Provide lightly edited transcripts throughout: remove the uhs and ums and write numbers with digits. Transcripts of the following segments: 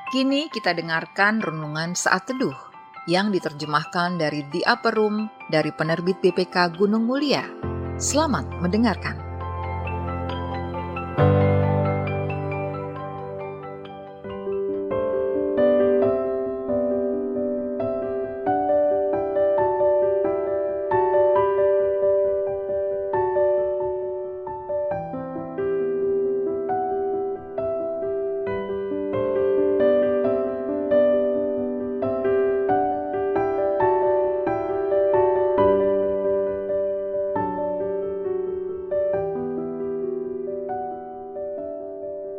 Kini kita dengarkan renungan saat teduh yang diterjemahkan dari The Upper Room dari penerbit BPK Gunung Mulia. Selamat mendengarkan.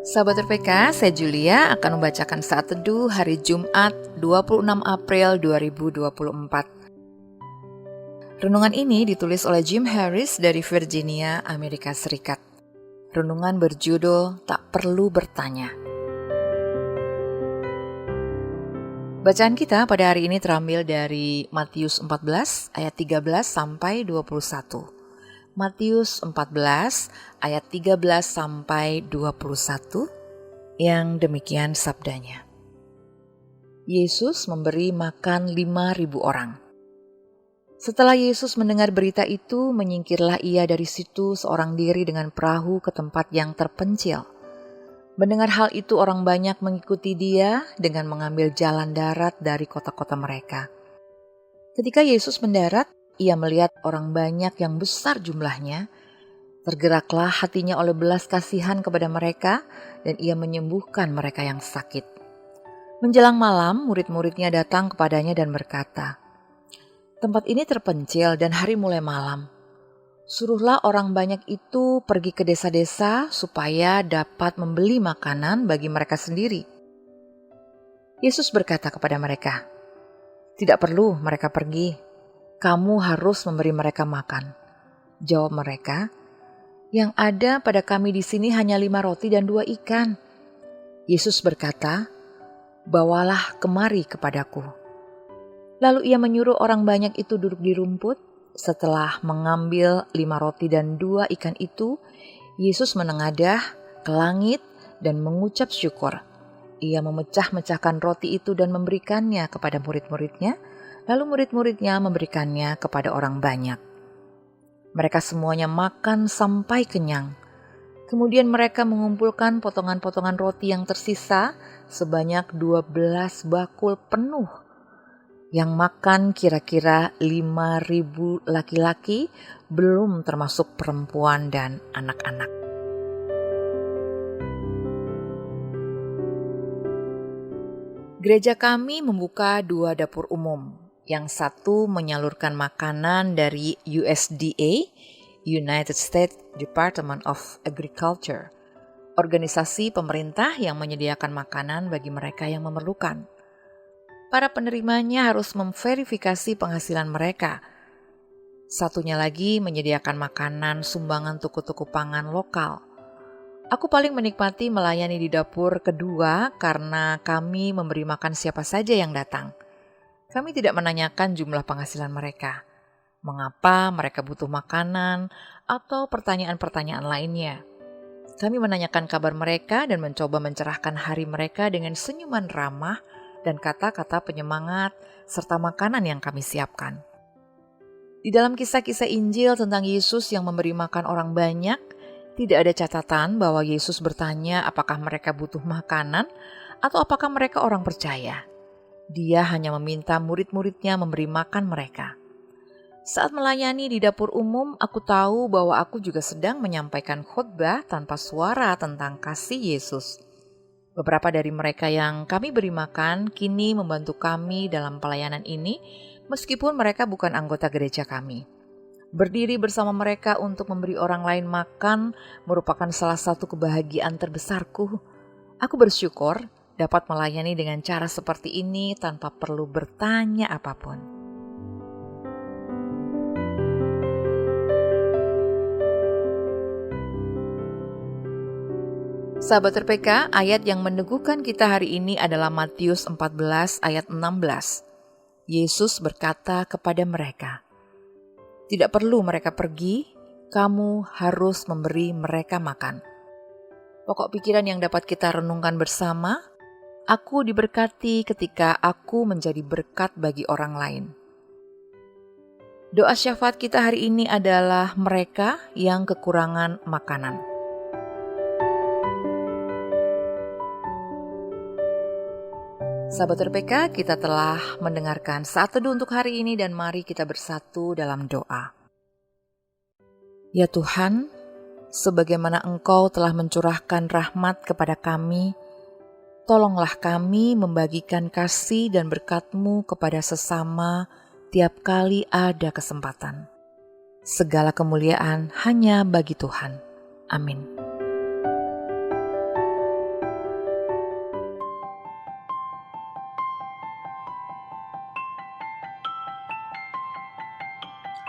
Sahabat RPK, saya Julia akan membacakan saat teduh hari Jumat 26 April 2024. Renungan ini ditulis oleh Jim Harris dari Virginia, Amerika Serikat. Renungan berjudul Tak Perlu Bertanya. Bacaan kita pada hari ini terambil dari Matius 14 ayat 13 sampai 21. Matius 14 ayat 13 sampai 21 yang demikian sabdanya. Yesus memberi makan 5.000 orang. Setelah Yesus mendengar berita itu, menyingkirlah ia dari situ seorang diri dengan perahu ke tempat yang terpencil. Mendengar hal itu, orang banyak mengikuti dia dengan mengambil jalan darat dari kota-kota mereka. Ketika Yesus mendarat, ia melihat orang banyak yang besar jumlahnya. Tergeraklah hatinya oleh belas kasihan kepada mereka, dan ia menyembuhkan mereka yang sakit. Menjelang malam, murid-muridnya datang kepadanya dan berkata, "Tempat ini terpencil dan hari mulai malam. Suruhlah orang banyak itu pergi ke desa-desa supaya dapat membeli makanan bagi mereka sendiri." Yesus berkata kepada mereka, "Tidak perlu mereka pergi. Kamu harus memberi mereka makan." Jawab mereka, "Yang ada pada kami di sini hanya 5 roti dan 2 ikan." Yesus berkata, "Bawalah kemari kepadaku." Lalu ia menyuruh orang banyak itu duduk di rumput. Setelah mengambil 5 roti dan 2 ikan itu, Yesus menengadah ke langit dan mengucap syukur. Ia memecah-mecahkan roti itu dan memberikannya kepada murid-muridnya, lalu murid-muridnya memberikannya kepada orang banyak. Mereka semuanya makan sampai kenyang. Kemudian mereka mengumpulkan potongan-potongan roti yang tersisa sebanyak 12 bakul penuh. Yang makan kira-kira 5.000 laki-laki, belum termasuk perempuan dan anak-anak. Gereja kami membuka 2 dapur umum. Yang satu menyalurkan makanan dari USDA, United States Department of Agriculture, organisasi pemerintah yang menyediakan makanan bagi mereka yang memerlukan. Para penerimanya harus memverifikasi penghasilan mereka. Satunya lagi menyediakan makanan sumbangan toko-toko pangan lokal. Aku paling menikmati melayani di dapur kedua karena kami memberi makan siapa saja yang datang. Kami tidak menanyakan jumlah penghasilan mereka, mengapa mereka butuh makanan, atau pertanyaan-pertanyaan lainnya. Kami menanyakan kabar mereka dan mencoba mencerahkan hari mereka dengan senyuman ramah dan kata-kata penyemangat serta makanan yang kami siapkan. Di dalam kisah-kisah Injil tentang Yesus yang memberi makan orang banyak, tidak ada catatan bahwa Yesus bertanya apakah mereka butuh makanan atau apakah mereka orang percaya. Dia hanya meminta murid-muridnya memberi makan mereka. Saat melayani di dapur umum, aku tahu bahwa aku juga sedang menyampaikan khotbah tanpa suara tentang kasih Yesus. Beberapa dari mereka yang kami beri makan kini membantu kami dalam pelayanan ini, meskipun mereka bukan anggota gereja kami. Berdiri bersama mereka untuk memberi orang lain makan merupakan salah satu kebahagiaan terbesarku. Aku bersyukur dapat melayani dengan cara seperti ini tanpa perlu bertanya apapun. Sahabat RPK, ayat yang meneguhkan kita hari ini adalah Matius 14 ayat 16. Yesus berkata kepada mereka, "Tidak perlu mereka pergi, kamu harus memberi mereka makan." Pokok pikiran yang dapat kita renungkan bersama, Aku diberkati ketika aku menjadi berkat bagi orang lain. Doa syafaat kita hari ini adalah mereka yang kekurangan makanan. Sahabat RPK, kita telah mendengarkan saat teduh untuk hari ini dan mari kita bersatu dalam doa. Ya Tuhan, sebagaimana Engkau telah mencurahkan rahmat kepada kami, tolonglah kami membagikan kasih dan berkat-Mu kepada sesama tiap kali ada kesempatan. Segala kemuliaan hanya bagi Tuhan. Amin.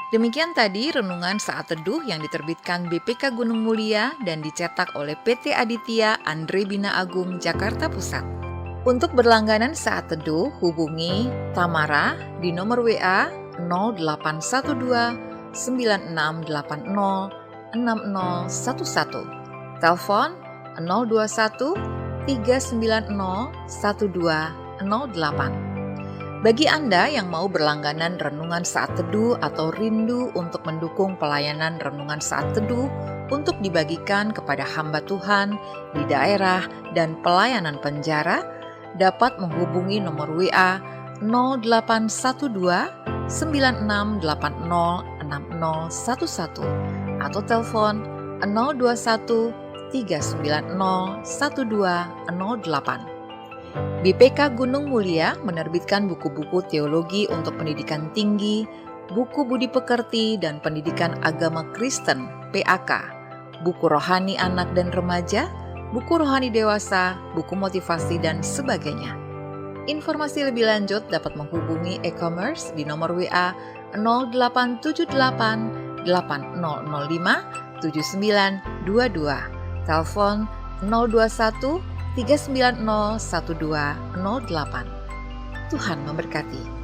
Demikian tadi renungan saat teduh yang diterbitkan BPK Gunung Mulia dan dicetak oleh PT Aditya Andre Bina Agung Jakarta Pusat. Untuk berlangganan saat teduh, hubungi Tamara di nomor WA 0812 9680 6011, telepon 021 390 1208. Bagi Anda yang mau berlangganan renungan saat teduh atau rindu untuk mendukung pelayanan renungan saat teduh untuk dibagikan kepada hamba Tuhan di daerah dan pelayanan penjara, dapat menghubungi nomor WA 0812 9680 6011 atau telepon 021 390 1208. BPK Gunung Mulia menerbitkan buku-buku teologi untuk pendidikan tinggi, buku budi pekerti dan pendidikan agama Kristen (PAK), buku rohani anak dan remaja, buku rohani dewasa, buku motivasi, dan sebagainya. Informasi lebih lanjut dapat menghubungi e-commerce di nomor WA 0878 8005 7922, telepon 021 390 1208. Tuhan memberkati.